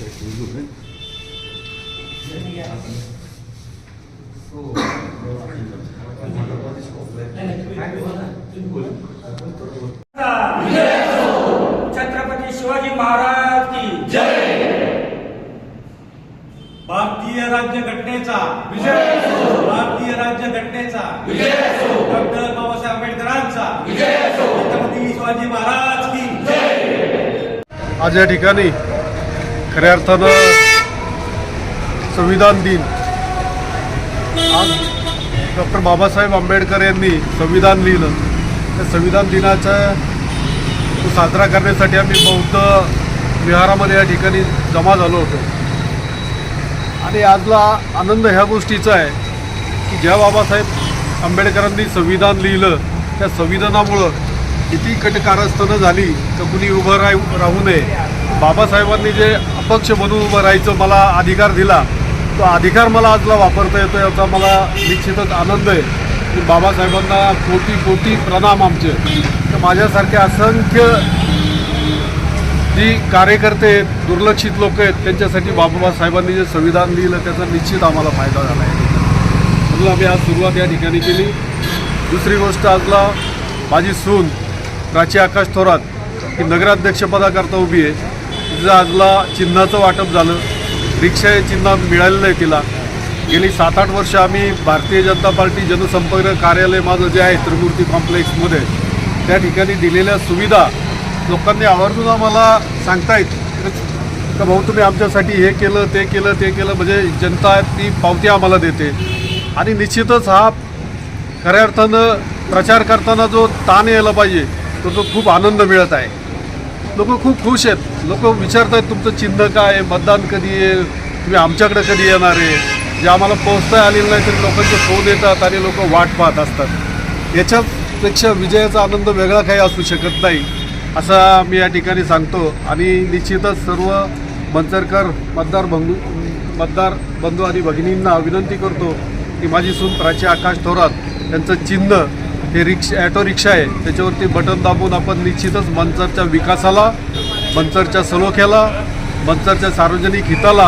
छत्रपती शिवाजी महाराज की जय। भारतीय राज्यघटनेचा विजय असो, भारतीय राज्यघटनेचा विजय असो, डॉक्टर बाबासाहेब आंबेडकरांचा विजय असो, छत्रपती शिवाजी महाराज की जय। आज या ठिकाणी खऱ्या अर्थानं संविधान दिन, आज डॉक्टर बाबासाहेब आंबेडकर यांनी संविधान लिहिलं, त्या संविधान दिनाचा साजरा करण्यासाठी आम्ही बौद्ध विहारामध्ये या ठिकाणी जमा झालो होतो। आणि आजला आनंद ह्या गोष्टीचा आहे की ज्या बाबासाहेब आंबेडकरांनी संविधान लिहिलं, त्या संविधानामुळं किती कटकारस्थानं झाली तर कुणी उभं राहू नये। बाबासाहेबांनी जे अपक्ष म्हणून उभं राहायचं मला अधिकार दिला, तो अधिकार मला आजला वापरता येतो, याचा मला निश्चितच आनंद आहे की बाबासाहेबांना कोटी कोटी प्रणाम आमचे। तर माझ्यासारखे असंख्य जी कार्यकर्ते दुर्लक्षित लोक आहेत त्यांच्यासाठी बाबासाहेबांनी जे संविधान लिहिलं त्याचा निश्चित आम्हाला फायदा झाला आहे, म्हणून आम्ही आज सुरुवात या ठिकाणी केली। दुसरी गोष्ट, आजला माझी सून प्राची आकाश थोरात ही नगराध्यक्षपदाकरता उभी आहे, तिचं आजला चिन्हाचं वाटप झालं, रिक्षा हे चिन्ह मिळालेलं आहे तिला। गेली 7-8 वर्ष आम्ही भारतीय जनता पार्टी जनसंपर्क कार्यालय माझं जे आहे त्रिमूर्ती कॉम्प्लेक्समध्ये, त्या ठिकाणी दिलेल्या सुविधा लोकांनी आवर्जून आम्हाला सांगतायत का भाऊ तुम्ही आमच्यासाठी हे केलं ते केलं ते केलं, म्हणजे जनता ती पावती आम्हाला देते। आणि निश्चितच हा खऱ्या अर्थानं प्रचार करताना जो ताण यायला पाहिजे तो खूप आनंद मिळत आहे। लोक खूप खुश आहेत, लोक विचारत आहेत तुमचं चिन्ह काय आहे, मतदान कधी आहे, तुम्ही आमच्याकडे कधी येणार आहे। जे आम्हाला पोहोचता आलेलं नाही तरी लोकांचे फोन येतात आणि लोक वाट पाहत असतात। याच्यापेक्षा विजयाचा आनंद वेगळा काही असू शकत नाही असं मी या ठिकाणी सांगतो। आणि निश्चितच सर्व मंचरकर मतदार बंधू आणि भगिनींना विनंती करतो की माझी सून प्राची आकाश थोरात यांचं चिन्ह हे ॲटो रिक्षा आहे, त्याच्यावरती बटन दाबून आपण निश्चितच मंचरच्या विकासाला, मंचरच्या सलोख्याला, मंचरच्या सार्वजनिक हिताला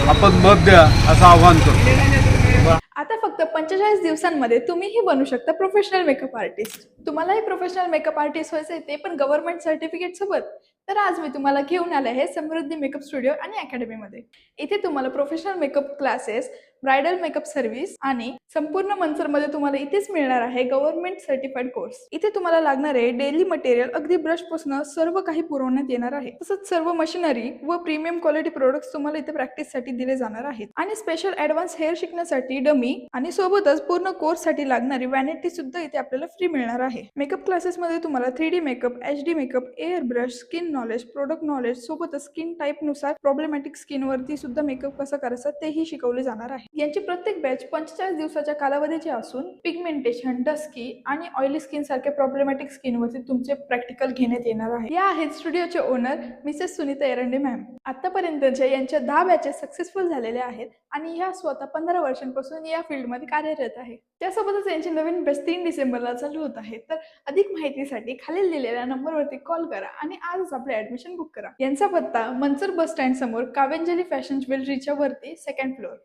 आपण मत द्या असं आवाहन करतो। आता फक्त 45 दिवसांमध्ये तुम्हीही बनू शकता प्रोफेशनल मेकअप आर्टिस्ट। तुम्हालाही प्रोफेशनल मेकअप आर्टिस्ट व्हायचं आहे, ते पण गव्हर्नमेंट सर्टिफिकेट सोबत, तर आज मी तुम्हाला घेऊन आले आहे समृद्धी मेकअप स्टुडिओ आणि अकॅडमीमध्ये। इथे तुम्हाला professional makeup classes, bridal makeup service आणि संपूर्ण मंचरमध्ये तुम्हाला इथेच मिळणार आहे गव्हर्नमेंट सर्टिफाईड कोर्स। इथे तुम्हाला लागणारे डेली मटेरियल अगदी ब्रश पासून सर्व काही पुरवण्यात येणार आहे। तसंच सर्व मशिनरी व प्रीमियम क्वालिटी प्रोडक्ट्स तुम्हाला इथे प्रॅक्टिससाठी दिले जाणार आहेत। आणि स्पेशल ॲडव्हान्स हेअर शिकण्यासाठी डमी आणि सोबतच पूर्ण कोर्स साठी लागणारी वॅनिटी सुद्धा इथे आपल्याला फ्री मिळणार आहे। मेकअप क्लासेस मध्ये तुम्हाला 3D makeup, HD makeup, air brush, skin knowledge, product knowledge सोबतच स्किन टाईप नुसार प्रॉब्लेमॅटिक स्किन वरती सुद्धा मेकअप कसा करायचा तेही शिकवले जाणार आहे। यांची प्रत्येक बॅच 45 दिवसाच्या कालावधीची असून पिगमेंटेशन, डस्की आणि ऑइली स्किन सारख्या प्रॉब्लेमॅटिक स्किन वरती तुमचे प्रॅक्टिकल घेण्यात येणार आहे। या आहेत स्टुडिओचे owner Mrs Sunita Erande ma'am. आतापर्यंतच्या यांच्या 10 बॅचेस सक्सेसफुल झालेल्या आहेत आणि ह्या स्वतः 15 वर्षांपासून या फील्डमध्ये कार्यरत आहे। त्यासोबतच यांची नवीन बॅच 3 डिसेंबरला चालू होत आहे। तर अधिक माहितीसाठी खालील दिलेल्या नंबरवरती कॉल करा आणि आजच आपले ऍडमिशन बुक करा। यांचा पत्ता मंचर बस स्टँड समोर कावेंजली फॅशन ज्वेलरीच्या वरती 2nd फ्लोअर।